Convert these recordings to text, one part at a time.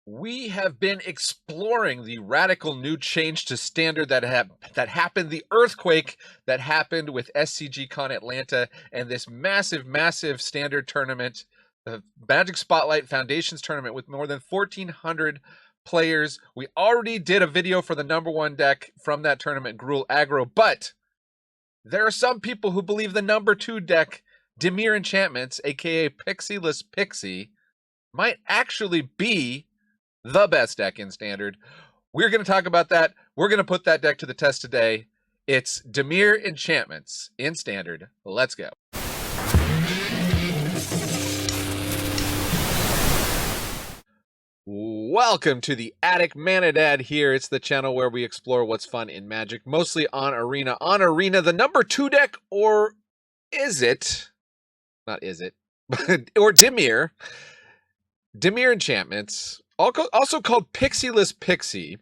We have been exploring the radical new change to standard that happened, the earthquake that happened with SCGCon Atlanta, and this massive standard tournament, the Magic Spotlight Foundations tournament with more than 1,400 players. We already did a video for the #1 deck from that tournament, Gruul Aggro, but there are some people who believe the #2 deck, Dimir Enchantments, aka Pixie-less Pixie, might actually be the best deck in Standard. We're going to talk about that. We're going to put that deck to the test today. It's Dimir Enchantments in Standard. Let's go. Welcome to the Attic Manadad here. It's the channel where we explore what's fun in Magic, mostly on Arena. On Arena, the #2 deck, or is it? Not is it, but or Dimir. Dimir Enchantments, also called Pixie-less Pixie,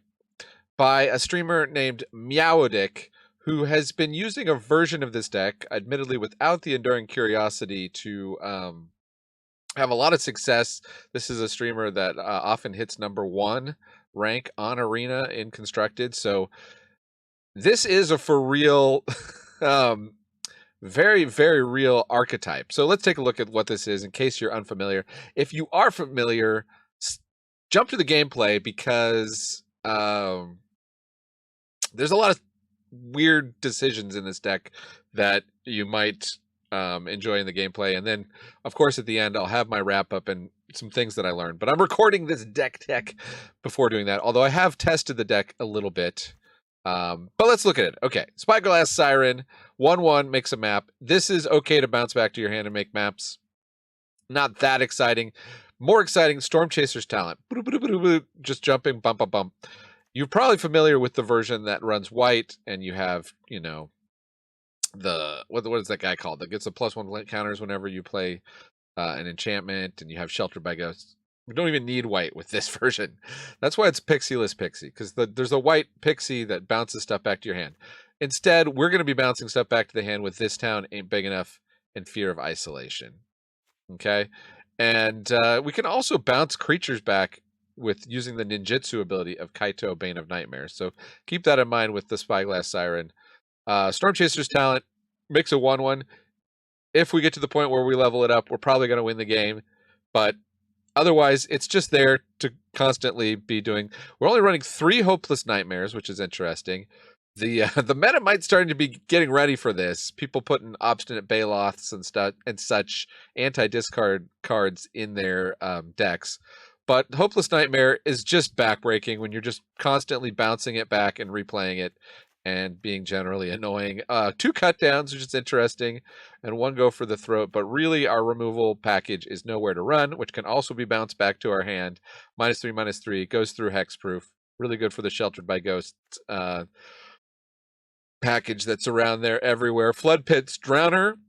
by a streamer named Meowdic, who has been using a version of this deck, admittedly without the Enduring Curiosity, to have a lot of success. This is a streamer that often hits #1 rank on Arena in Constructed, so this is a for real, very real archetype. So let's take a look at what this is in case you're unfamiliar. If you are familiar, jump to the gameplay, because there's a lot of weird decisions in this deck that you might enjoy in the gameplay. And then, of course, at the end, I'll have my wrap up and some things that I learned. But I'm recording this deck tech before doing that, although I have tested the deck a little bit. But let's look at it. Okay, Spyglass Siren, 1/1 makes a map. This is okay to bounce back to your hand and make maps. Not that exciting. More exciting, Storm Chaser's Talent. Just jumping, bump. You're probably familiar with the version that runs white, and you have, you know, the what is that guy called that gets the +1 counters whenever you play an enchantment, and you have Sheltered by Ghosts. We don't even need white with this version. That's why it's Pixie-less Pixie, because there's a white Pixie that bounces stuff back to your hand. Instead, we're going to be bouncing stuff back to the hand with This Town Ain't Big Enough and Fear of Isolation. Okay? And we can also bounce creatures back with using the ninjutsu ability of Kaito, Bane of Nightmares. So keep that in mind with the Spyglass Siren. Storm Chaser's Talent makes a 1/1. If we get to the point where we level it up, we're probably going to win the game. But otherwise, it's just there to constantly be doing. We're only running 3 Hopeless Nightmares, which is interesting. The meta might starting to be getting ready for this. People putting Obstinate Baloths and stuff and such anti-discard cards in their decks. But Hopeless Nightmare is just backbreaking when you're just constantly bouncing it back and replaying it and being generally annoying. 2 cut downs, which is interesting, and 1 go for the throat. But really, our removal package is Nowhere to Run, which can also be bounced back to our hand. -3/-3, goes through hexproof. Really good for the Sheltered by Ghosts package that's around there everywhere. Flood Pit's Drowner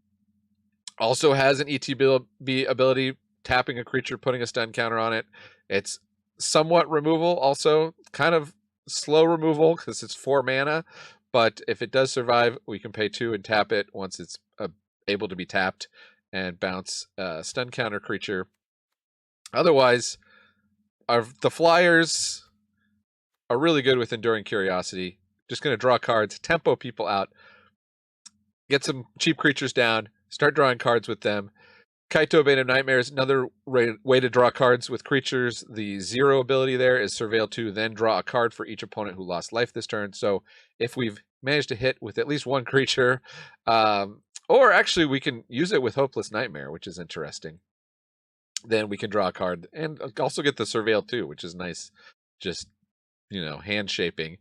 also has an ETB ability, tapping a creature, putting a stun counter on it. It's somewhat removal, also kind of slow removal because it's 4 mana, but if it does survive, we can pay 2 and tap it once it's able to be tapped and bounce a stun counter creature. Otherwise, the flyers are really good with Enduring Curiosity. Just going to draw cards, tempo people out, get some cheap creatures down, start drawing cards with them. Kaito, Bane of Nightmares, another way to draw cards with creatures. The 0 ability there is Surveil 2, then draw a card for each opponent who lost life this turn. So if we've managed to hit with at least 1 creature, or actually we can use it with Hopeless Nightmare, which is interesting, then we can draw a card and also get the Surveil 2, which is nice, just, you know, hand shaping.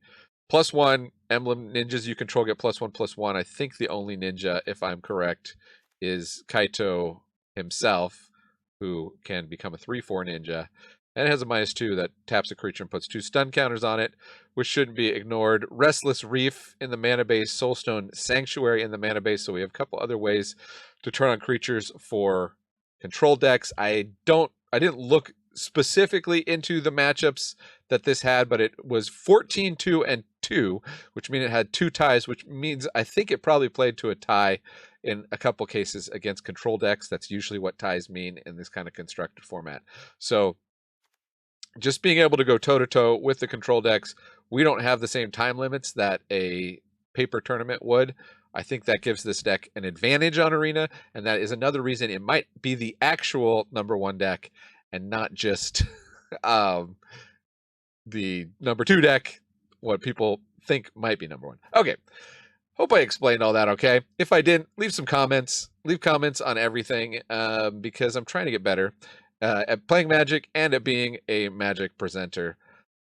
+1 emblem ninjas you control get +1/+1. I think the only ninja, if I'm correct, is Kaito himself, who can become a 3/4 ninja, and it has a -2 that taps a creature and puts 2 stun counters on it, which shouldn't be ignored. Restless Reef in the mana base, Soulstone Sanctuary in the mana base, so we have a couple other ways to turn on creatures for control decks. I didn't look specifically into the matchups that this had, but it was 14, 2, and 2, which means it had 2 ties, which means I think it probably played to a tie in a couple cases against control decks. That's usually what ties mean in this kind of constructed format. So just being able to go toe-to-toe with the control decks. We don't have the same time limits that a paper tournament would. I think that gives this deck an advantage on Arena, and that is another reason it might be the actual #1 deck and not just the #2 deck, what people think might be #1. Okay, hope I explained all that okay. If I didn't, leave some comments. Leave comments on everything because I'm trying to get better at playing Magic and at being a Magic presenter.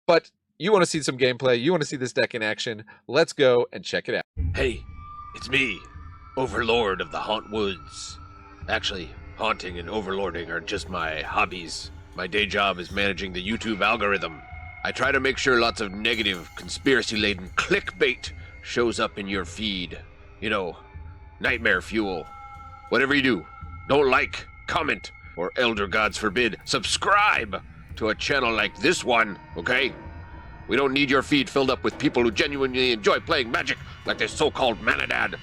But you want to see some gameplay, you want to see this deck in action, let's go and check it out. Hey, it's me, Overlord of the Hauntwoods. Actually, haunting and overlording are just my hobbies. My day job is managing the YouTube algorithm. I try to make sure lots of negative, conspiracy-laden clickbait shows up in your feed. You know, nightmare fuel. Whatever you do, don't like, comment, or elder gods forbid, subscribe to a channel like this one, okay? We don't need your feed filled up with people who genuinely enjoy playing Magic like this so-called Manadad.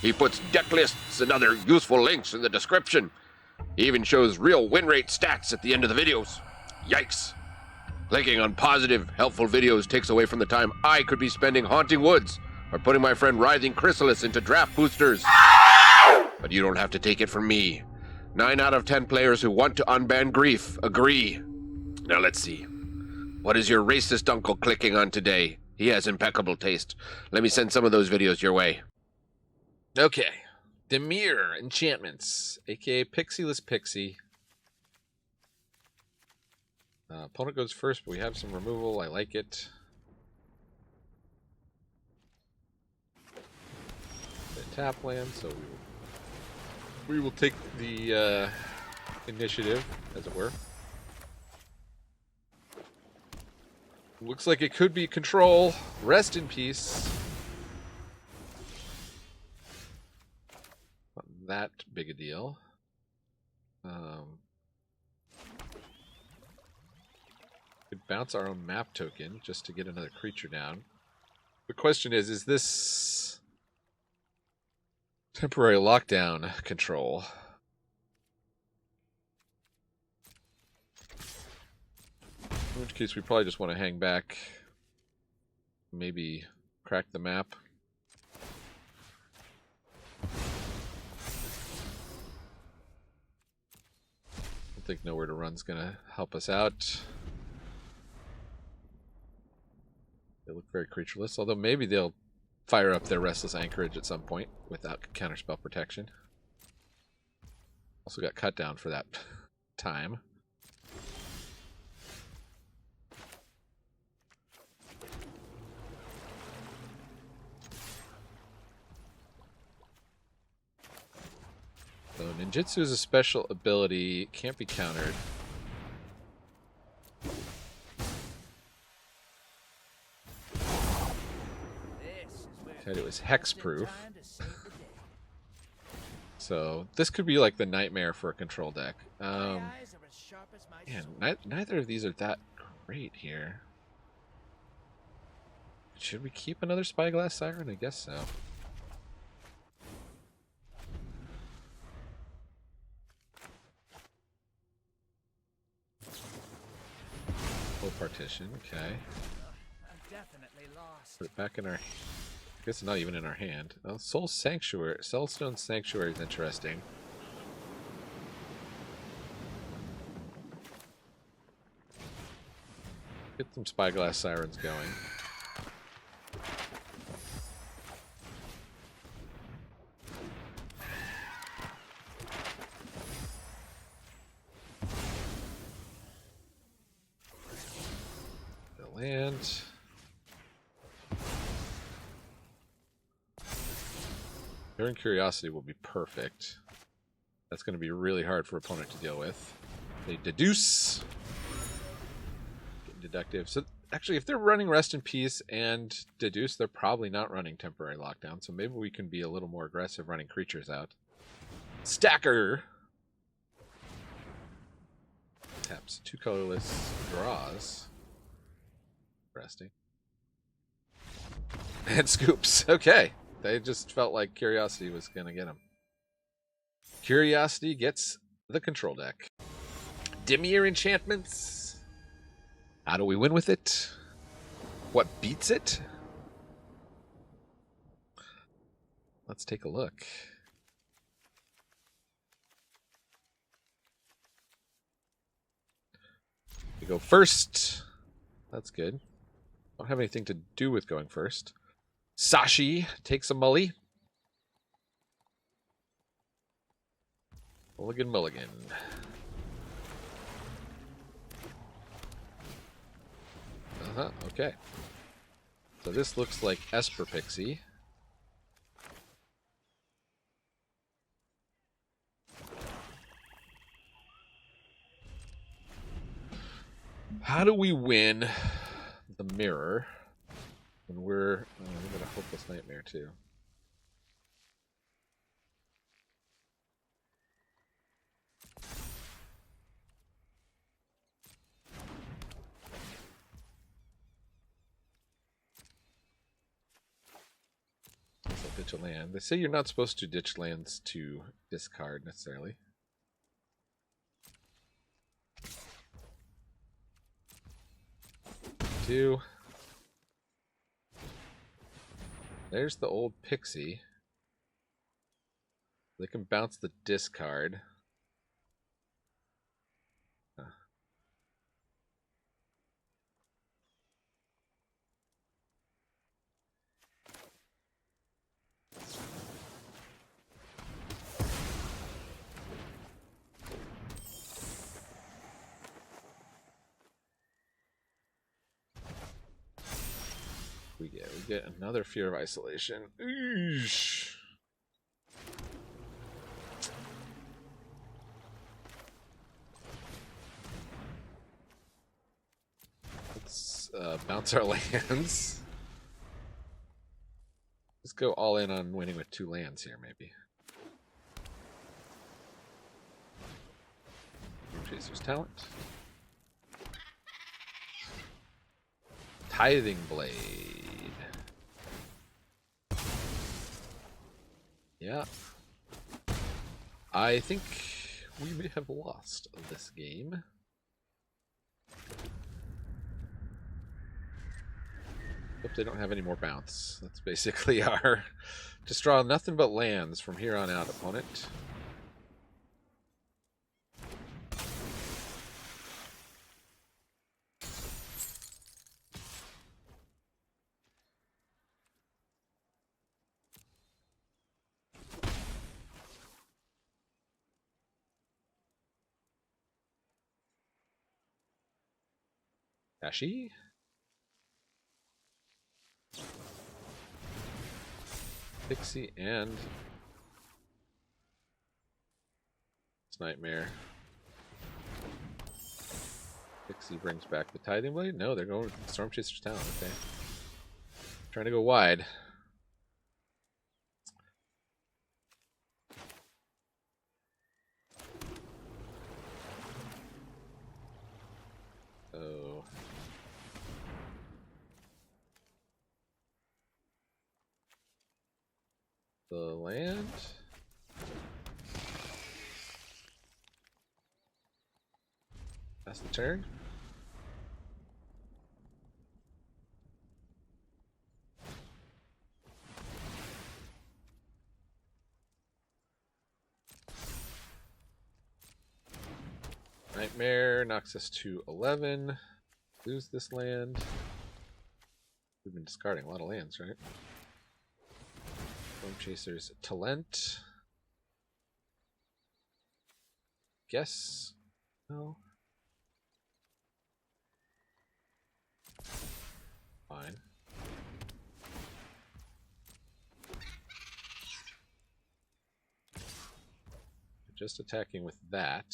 He puts deck lists and other useful links in the description. He even shows real win rate stats at the end of the videos. Yikes. Clicking on positive, helpful videos takes away from the time I could be spending haunting woods or putting my friend Writhing Chrysalis into draft boosters. But you don't have to take it from me. 9 out of 10 players who want to unban grief agree. Now let's see. What is your racist uncle clicking on today? He has impeccable taste. Let me send some of those videos your way. Okay, Dimir Enchantments, aka Pixie-less Pixie. Opponent goes first, but we have some removal. I like it. The tap land, so we will take the initiative, as it were. Looks like it could be control. Rest in peace. Not that big a deal. Could bounce our own map token just to get another creature down. The question is this temporary lockdown control? In which case we probably just want to hang back, maybe crack the map. I don't think Nowhere to Run's gonna help us out. They look very creatureless, although maybe they'll fire up their Restless Anchorage at some point without counterspell protection. Also got cut down for that time. So Ninjutsu is a special ability, can't be countered. Said it was hexproof. So this could be like the nightmare for a control deck. Man, neither of these are that great here. Should we keep another Spyglass Siren? I guess so. Full partition, okay. Put it back in our... I guess it's not even in our hand. Oh, Soul Sanctuary. Soulstone Sanctuary is interesting. Get some Spyglass Sirens going. The land. Daring Curiosity will be perfect. That's going to be really hard for opponent to deal with. They deduce. Get deductive. So actually, if they're running Rest in Peace and deduce, they're probably not running Temporary Lockdown. So maybe we can be a little more aggressive running creatures out. Stacker. Taps 2 colorless, draws. Interesting. And scoops. Okay. They just felt like Curiosity was going to get him. Curiosity gets the control deck. Dimir Enchantments. How do we win with it? What beats it? Let's take a look. We go first. That's good. Don't have anything to do with going first. Sashi takes a mully. Mulligan, mulligan. Okay. So this looks like Esper Pixie. How do we win the mirror when we're... Oh, we got a Hopeless Nightmare too. So ditch a land. They say you're not supposed to ditch lands to discard necessarily. Two. There's the old Pixie. They can bounce the discard. We get another Fear of Isolation. Eesh. Let's bounce our lands. Let's go all in on winning with 2 lands here, maybe. Chaser's Talent. Tithing Blade. Yeah. I think we may have lost this game. Hope they don't have any more bounce. That's basically our... Just draw nothing but lands from here on out, opponent. Dashi? Pixie and Nightmare. Pixie brings back the Tithing Blade? No, they're going with Storm Chaser's Talent. Okay. Trying to go wide. Oh. The land? That's the turn. Nightmare knocks us to 11. Lose this land. We've been discarding a lot of lands, right? Storm Chaser's Talent. Guess. No. Fine. Just attacking with that.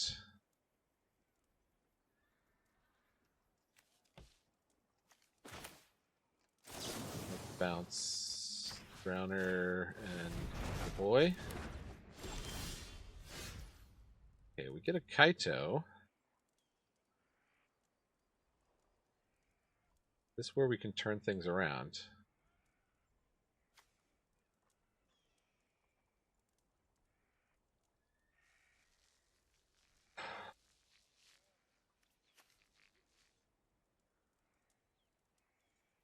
Bounce Drowner and the boy. Okay, we get a Kaito. This is where we can turn things around.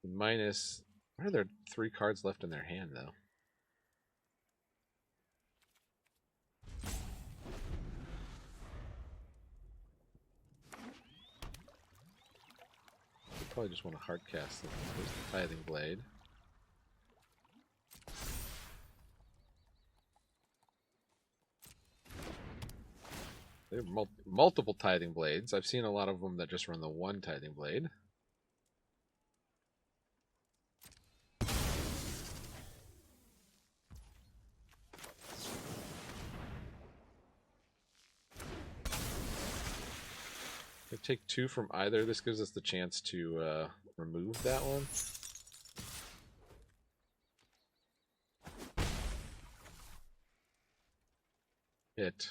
Minus. Why are there 3 cards left in their hand, though? I probably just want to hard cast them. There's the Tithing Blade. There are multiple Tithing Blades. I've seen a lot of them that just run the one Tithing Blade. If I take 2 from either, this gives us the chance to remove that one. Hit.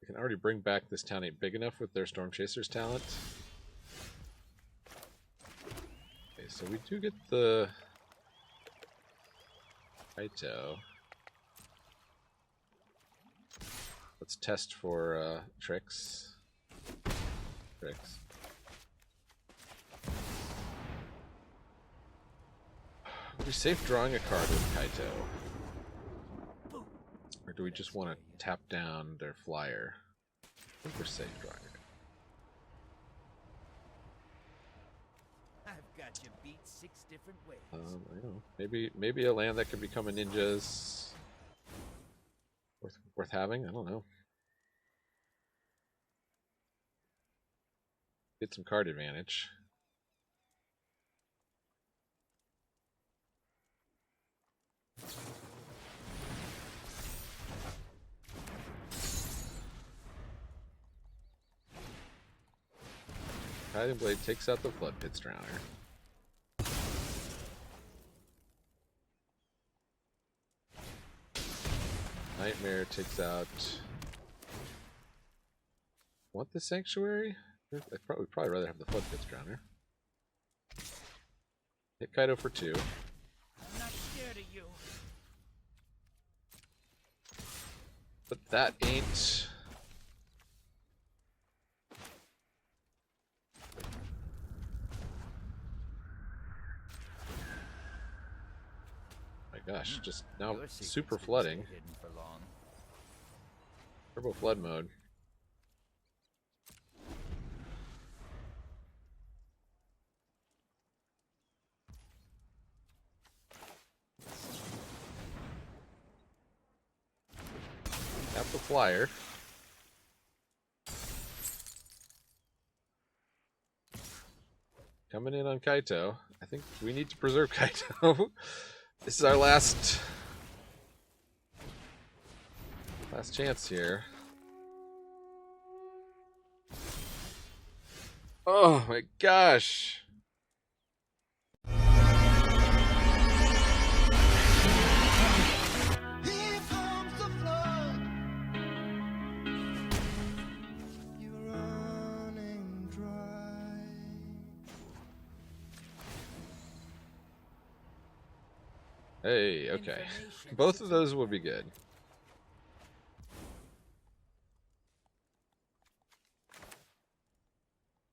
We can already bring back this town ain't big enough with their Storm Chaser's talent. Okay, so we do get the Kaito. Let's test for tricks. Tricks. Are we safe drawing a card with Kaito? Or do we just want to tap down their flyer? I think we're safe drawing it. I've got you beat 6 different ways. I don't know. Maybe a land that could become a ninja's worth having. I don't know. Get some card advantage. Tithing Blade takes out the Flood Pit's Drowner. Nightmare takes out. Want the Sanctuary? I'd probably rather have the Flood Pit's Drowner. Hit Kaito for 2. I'm not scared of you. But that ain't. My gosh, just now Your secrets super didn't flooding. stay hidden for long. Turbo flood mode. Tap the flyer. Coming in on Kaito. I think we need to preserve Kaito. This is our last chance here. Oh my gosh. Here comes the flood. You're running dry. Hey, okay. Both of those would be good.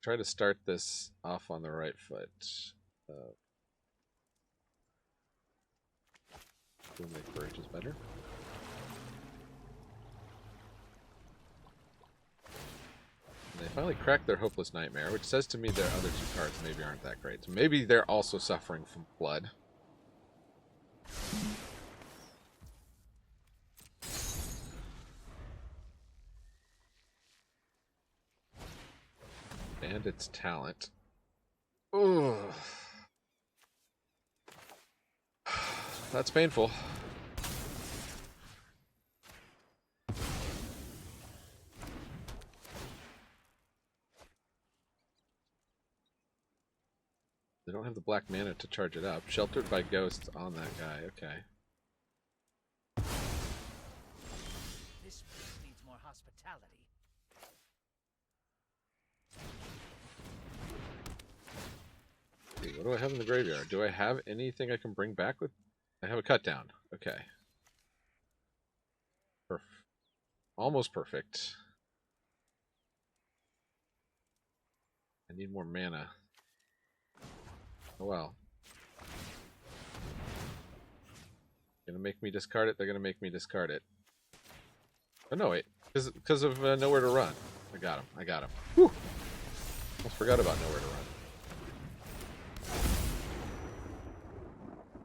Try to start this off on the right foot. Make Birch is better. And they finally cracked their Hopeless Nightmare, which says to me their other 2 cards maybe aren't that great. So maybe they're also suffering from flood. And its talent. Ugh. That's painful. They don't have the black mana to charge it up. Sheltered by ghosts on that guy. Okay. This place needs more hospitality. What do I have in the graveyard? Do I have anything I can bring back with? I have a cut down. Okay. Almost perfect. I need more mana. Oh well. Gonna make me discard it. They're gonna make me discard it. Oh no, wait, because of nowhere to run. I got him. I got him. Whew. Almost forgot about nowhere to run.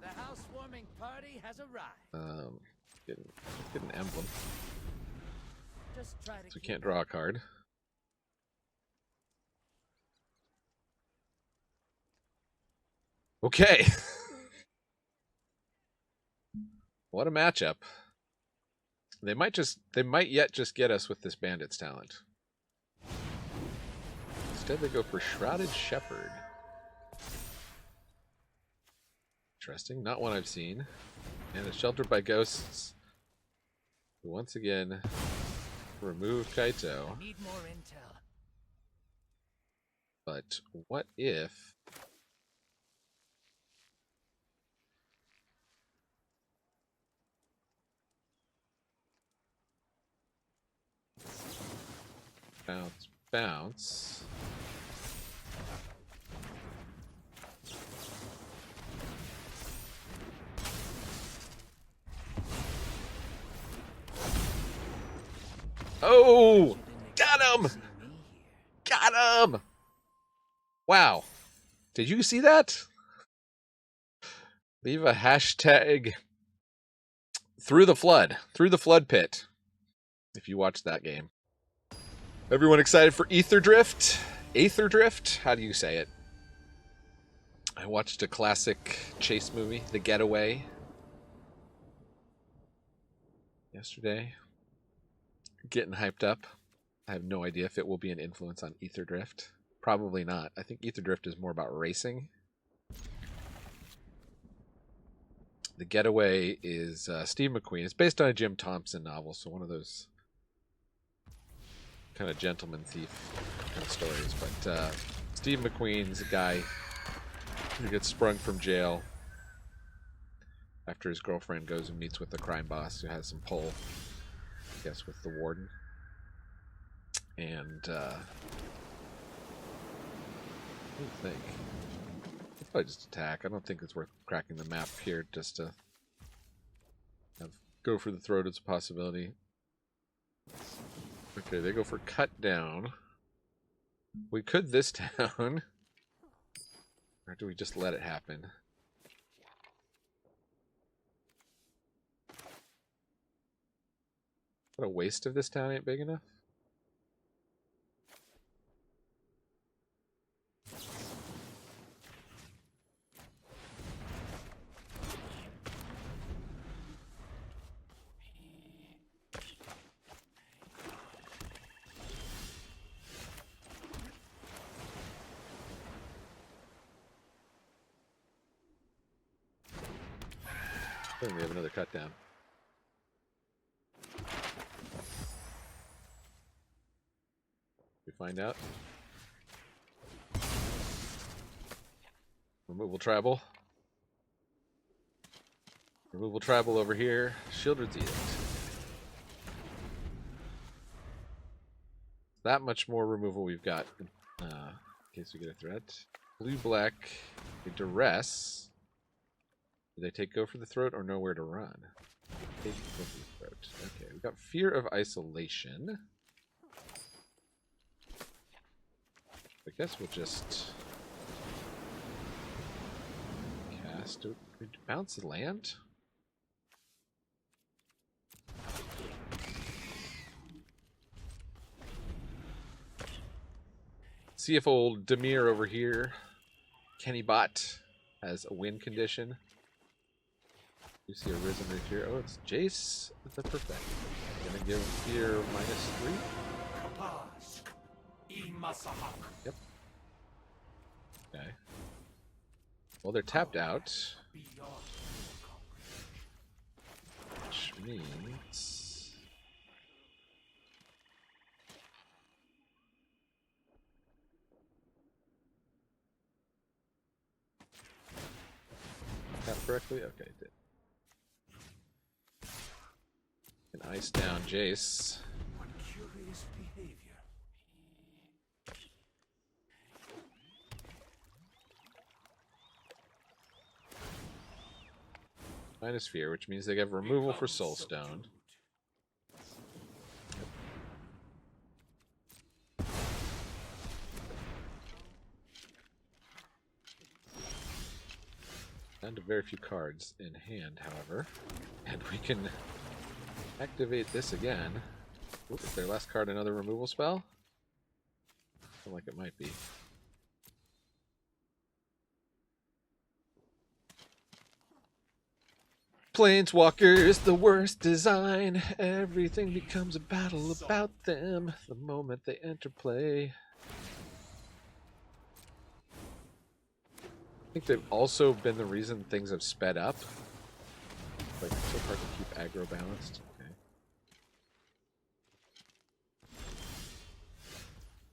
The housewarming party has arrived. Get an emblem. Just try to So we keep can't draw a card. Okay. What a matchup. They might yet just get us with this Bandit's talent. Instead they go for Shrouded Shepherd. Interesting, not one I've seen. And it's Sheltered by Ghosts. Once again, remove Kaito. I need more intel. But what if... Bounce, bounce. Oh! Got him! Got him! Wow. Did you see that? Leave a hashtag through the flood pit, if you watched that game. Everyone excited for Aether Drift? Aether Drift? How do you say it? I watched a classic chase movie, The Getaway, yesterday. Getting hyped up. I have no idea if it will be an influence on Aether Drift. Probably not. I think Aether Drift is more about racing. The Getaway is Steve McQueen. It's based on a Jim Thompson novel, so one of those kind of gentleman thief kind of stories. But Steve McQueen's a guy who gets sprung from jail after his girlfriend goes and meets with the crime boss who has some pull, I guess, with the warden. And what do you think? I'll probably just attack. I don't think it's worth cracking the map here just to go for the throat as a possibility. Okay, they go for cut down. We could this down. Or do we just let it happen? What a waste of this town ain't big enough. Then we have another cut down. We find out. Removal tribal. Removal tribal over here. Shieldred's Edict. That much more removal we've got in case we get a threat. Blue black, a duress. Do they take go for the throat or nowhere to run? Take go for the throat. Okay, we've got fear of isolation. I guess we'll just cast. Do we bounce the land? See if old Dimir over here, Kenny Bot, has a win condition. You see a Risen Reef here. Oh, it's Jace the Perfect. Gonna give fear -3. Yep. Okay. Well, they're tapped out. Which means... Tap correctly? Okay, it did. Can ice down Jace. What curious behavior. minus fear, which means they get removal for Soulstone. Down to very few cards in hand, however. And we can activate this again. Ooh, is their last card another removal spell? I feel like it might be. Planeswalkers, the worst design. Everything becomes a battle about them the moment they enter play. I think they've also been the reason things have sped up. Like, it's so hard to keep aggro balanced. Okay.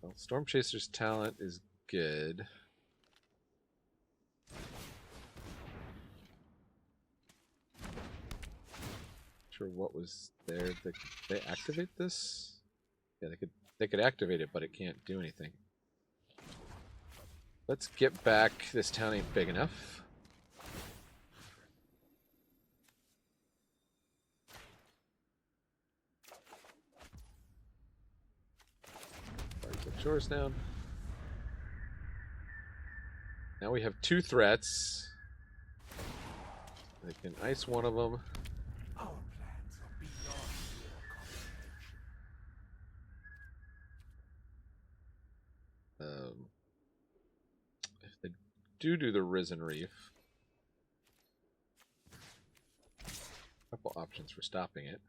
Well, Storm Chaser's talent is good. Sure what was there. They activate this? Yeah, they could activate it, but it can't do anything. Let's get back. This town ain't big enough. Get shores down. Now we have 2 threats. They can ice one of them. Our plans are beyond your comprehension. If they do the Risen Reef, a couple options for stopping it.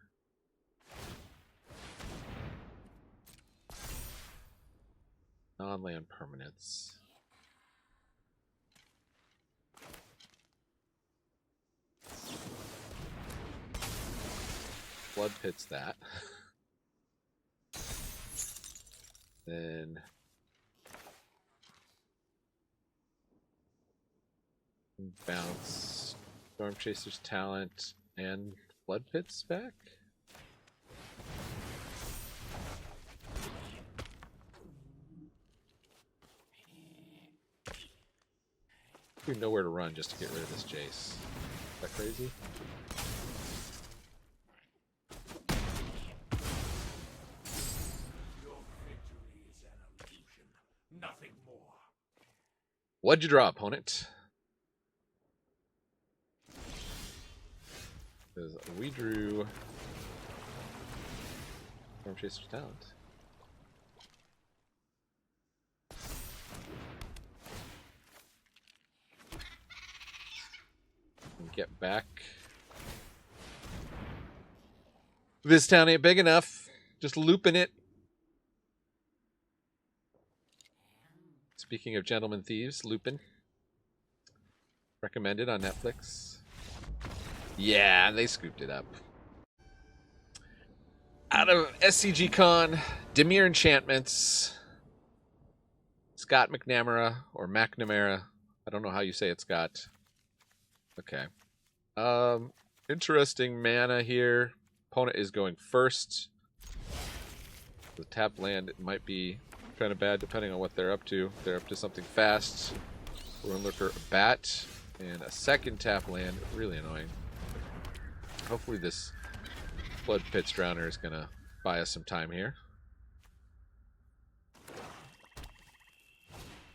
Non-land permanents. Blood Pit's that. Then bounce Storm Chaser's talent and Blood Pit's back. We know where to run just to get rid of this Jace. Is that crazy? Your victory is an illusion, nothing more. What'd you draw, opponent? Because we drew Storm Chaser's talent. And get back. This town ain't big enough. Just looping it. Speaking of Gentlemen Thieves, Lupin. Recommended on Netflix. Yeah, they scooped it up. Out of SCGCon, Dimir Enchantments. Scott McNamara, or McNamara. I don't know how you say it, Scott. Okay. Interesting mana here. Opponent is going first. The tap land might be kind of bad depending on what they're up to. If they're up to something fast. Ruinlurker, a bat, and a second tap land. Really annoying. Hopefully this Blood Pit's Drowner is going to buy us some time here.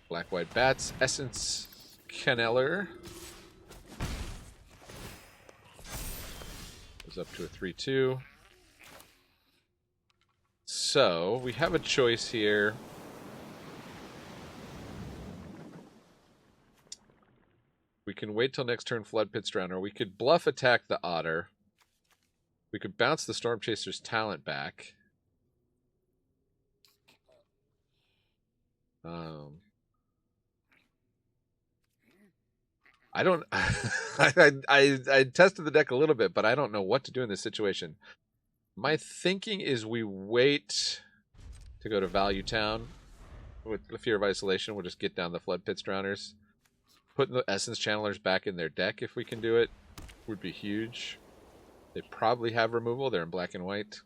Black-white bats, Essence Kenneller. Goes up to a 3/2. So, we have a choice here. We can wait till next turn, Flood Pit's Drowner. We could bluff attack the Otter. We could bounce the Storm Chaser's talent back. I don't... I tested the deck a little bit, but I don't know what to do in this situation. My thinking is we wait to go to Value Town. With the Fear of Isolation, we'll just get down the Flood Pit's Drowners. Putting the Essence Channelers back in their deck, if we can do it, would be huge. They probably have removal. They're in black and white.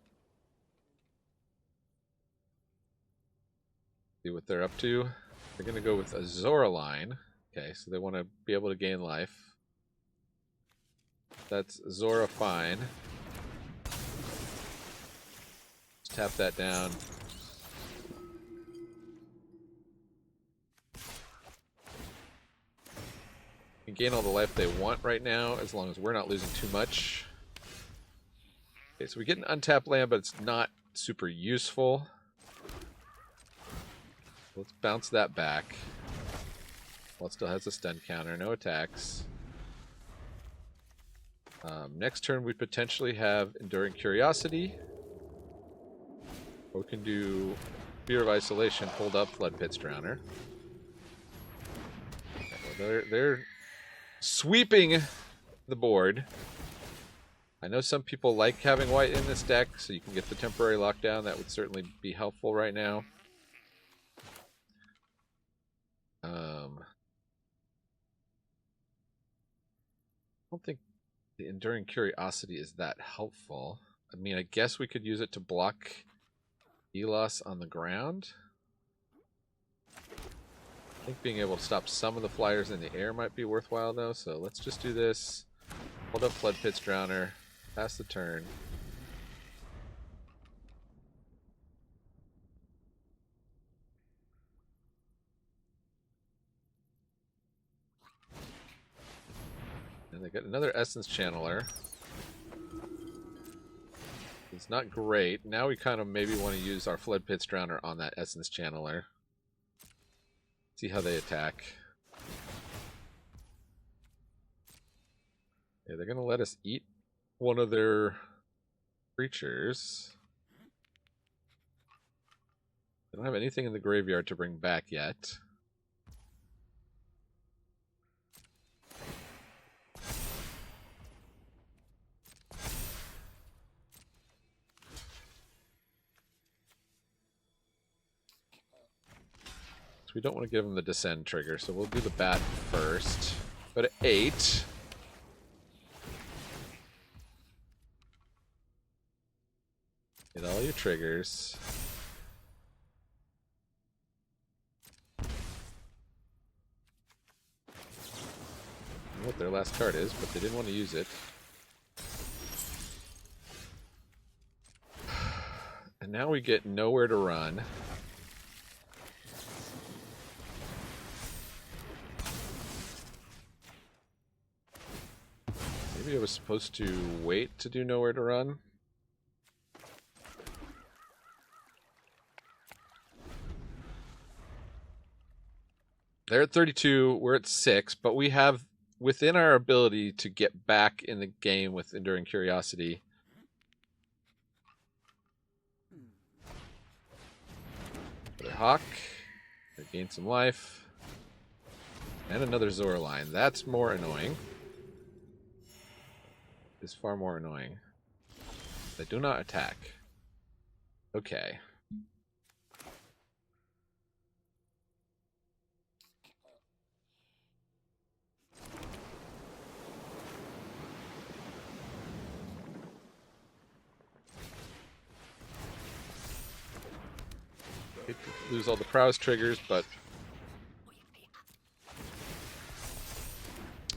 See what they're up to. They're going to go with a Zoraline. Okay, so they want to be able to gain life. That's Zora fine. Let's tap that down. Can gain all the life they want right now, as long as we're not losing too much. Okay, so we get an untapped land, but it's not super useful. Let's bounce that back. Well, it still has a stun counter, no attacks. Next turn, we potentially have Enduring Curiosity. Or we can do Fear of Isolation, hold up Flood Pit's Drowner. Okay, well, they're sweeping the board. I know some people like having white in this deck, so you can get the temporary lockdown. That would certainly be helpful right now. I don't think the Enduring Curiosity is that helpful. I mean, I guess we could use it to block Elos on the ground. I think being able to stop some of the flyers in the air might be worthwhile, though. So let's just do this. Hold up Flood Pit's Drowner. Pass the turn. And they got another Essence Channeler. It's not great. Now we kind of maybe want to use our Flood Pit's Drowner on that Essence Channeler. See how they attack. Yeah, they're going to let us eat one of their creatures. They don't have anything in the graveyard to bring back yet. We don't want to give him the Descend trigger, so we'll do the bat first. But at 8. Get all your triggers. I don't know what their last card is, but they didn't want to use it. And now we get nowhere to run. Maybe I was supposed to wait to do nowhere to run. They're at 32, we're at 6, but we have within our ability to get back in the game with Enduring Curiosity. Another Hawk. They gain some life. And another Zora line. That's more annoying. Is far more annoying. They do not attack. Okay. Hate to lose all the prowess triggers, but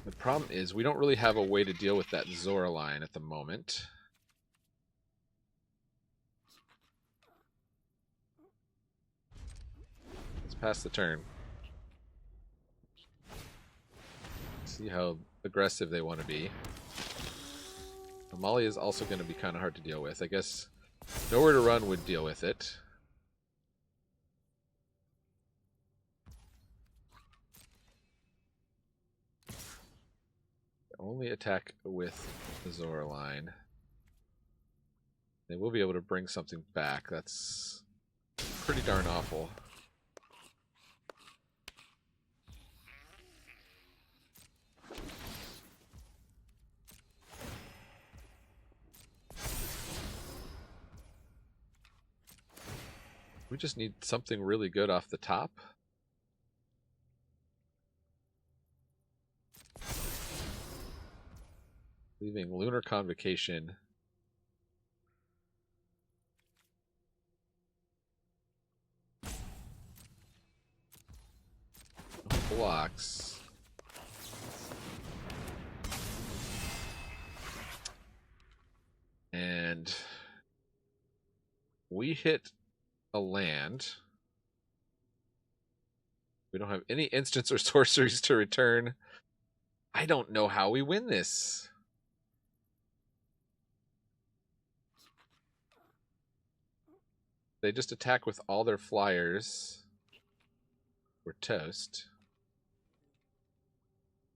the problem is we don't really have a way to deal with that Zora line at the moment. Let's pass the turn. See how aggressive they want to be. Amalia is also going to be kind of hard to deal with. I guess nowhere to run would deal with it. Only attack with the Zora line. They will be able to bring something back. That's pretty darn awful. We just need something really good off the top. Leaving Lunar Convocation. Blocks. we hit a land. We don't have any instants or sorceries to return. I don't know how we win this. They just attack with all their flyers. We're toast.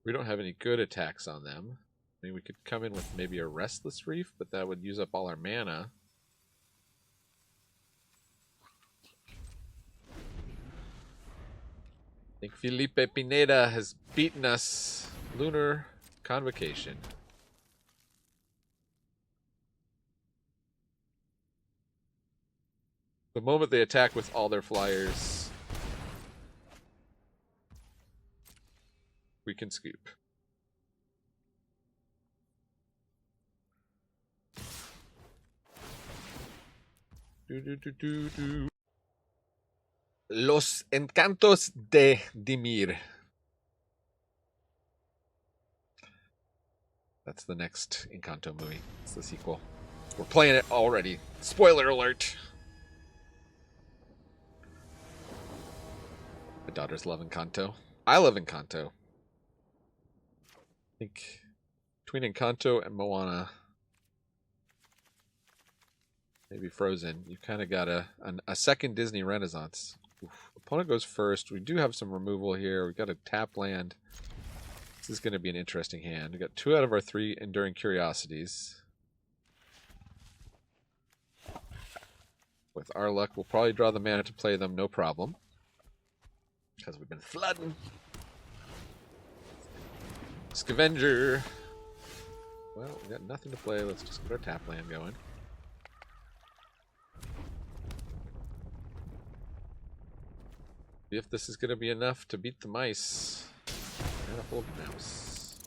We don't have any good attacks on them. I mean, we could come in with maybe a Restless Reef, but that would use up all our mana. I think Felipe Pineda has beaten us. Lunar Convocation. The moment they attack with all their flyers, we can scoop. Los Encantos de Dimir. That's the next Encanto movie. It's the sequel. We're playing it already. Spoiler alert. My daughters love Encanto. I love Encanto. I think between Encanto and Moana, maybe Frozen, you kind of got a second Disney Renaissance. Oof. Opponent goes first. We do have some removal here. We got a tap land. This is going to be an interesting hand. We got 2 out of our 3 Enduring Curiosities. With our luck, we'll probably draw the mana to play them, no problem. Because we've been flooding. Scavenger. Well, we got nothing to play. Let's just get our tap land going. See if this is going to be enough to beat the mice. Manifold mouse.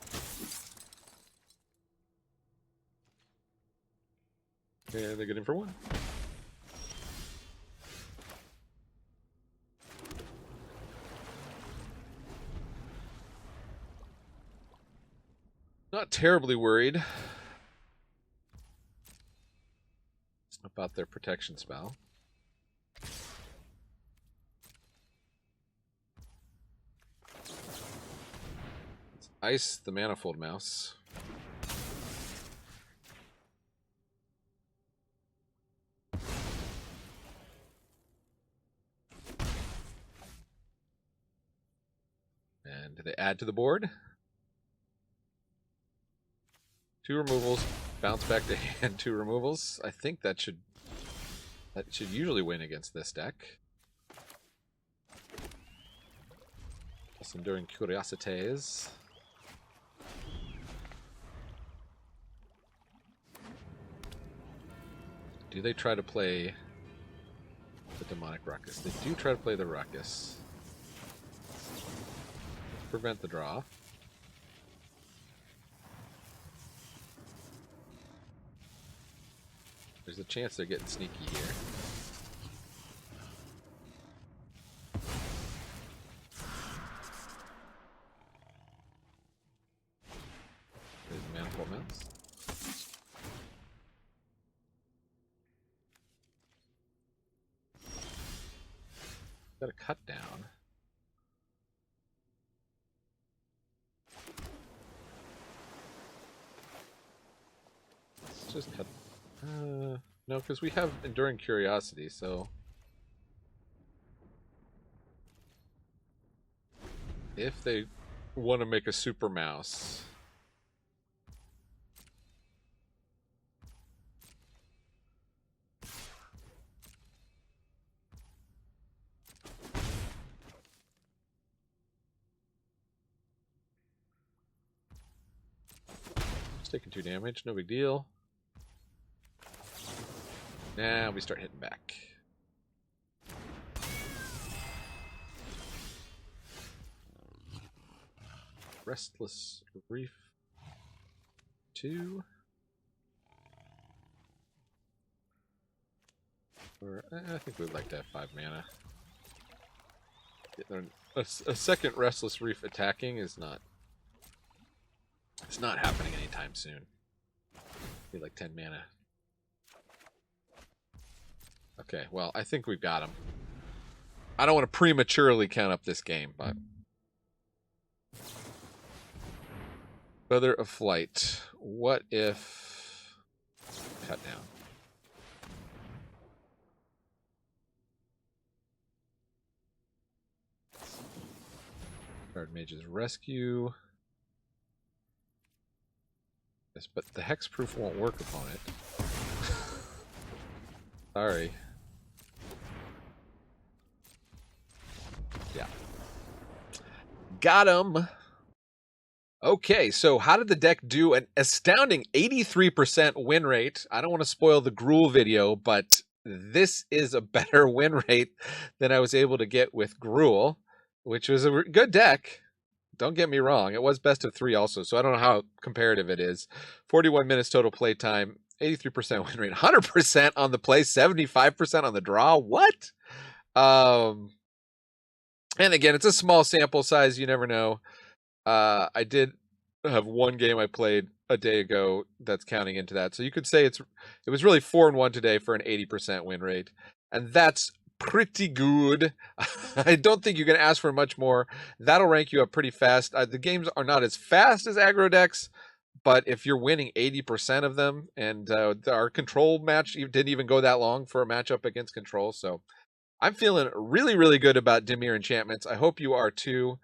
And they get in for 1. Not terribly worried about their protection spell. Let's ice the Manifold Mouse. And they add to the board. 2 removals, bounce back to hand, 2 removals. I think that should usually win against this deck. Plus Enduring Curiosities. Do they try to play the Demonic Ruckus? They do try to play the Ruckus. Prevent the draw. There's a chance they're getting sneaky here. There's the Manifold Mouse. Got a cut down. Let's just cut. No, because we have Enduring Curiosity, so if they want to make a super mouse, it's taking 2 damage, no big deal. Now we start hitting back. Restless Reef 2. Or I think we'd like to have 5 mana. A second Restless Reef attacking is not. It's not happening anytime soon. Be like 10 mana. Okay, well, I think we've got him. I don't want to prematurely count up this game, but... Feather of Flight. What if... Cut down. Guard Mage's Rescue. Yes, but the hexproof won't work upon it. Sorry. Yeah. Got him. Okay, so how did the deck do? An astounding 83% win rate. I don't want to spoil the Gruul video, but this is a better win rate than I was able to get with Gruul, which was a good deck. Don't get me wrong. It was best of 3 also, so I don't know how comparative it is. 41 minutes total play time, 83% win rate, 100% on the play, 75% on the draw. What? And again, it's a small sample size. You never know. I did have one game I played a day ago that's counting into that. So you could say it was really 4-1 today for an 80% win rate. And that's pretty good. I don't think you can ask for much more. That'll rank you up pretty fast. The games are not as fast as aggro decks, but if you're winning 80% of them, and our control match didn't even go that long for a matchup against control. So I'm feeling really, really good about Dimir Enchantments. I hope you are too.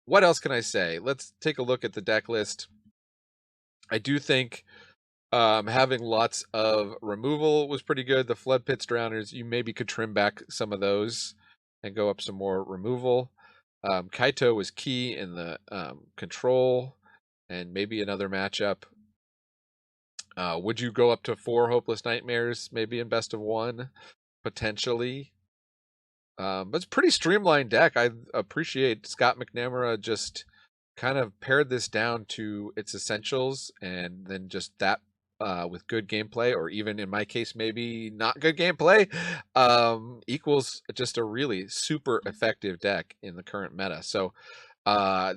What else can I say? Let's take a look at the deck list. I do think having lots of removal was pretty good. The Flood Pits Drowners, you maybe could trim back some of those and go up some more removal. Kaito was key in the control and maybe another matchup. Would you go up to 4 Hopeless Nightmares, maybe in best of 1? Potentially. But it's a pretty streamlined deck. I appreciate Scott McNamara just kind of pared this down to its essentials, and then just that with good gameplay, or even in my case, maybe not good gameplay, equals just a really super effective deck in the current meta. So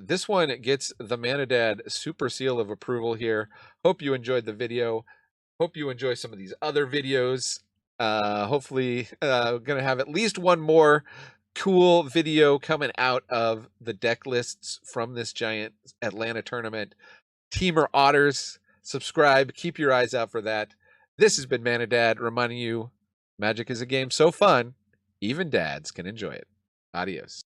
this one gets the Manadad super seal of approval here. Hope you enjoyed the video. Hope you enjoy some of these other videos. Hopefully gonna have at least one more cool video coming out of the deck lists from this giant Atlanta tournament. Teamer Otters, subscribe, keep your eyes out for that. This has been Manadad reminding you, Magic is a game so fun, even dads can enjoy it. Adios.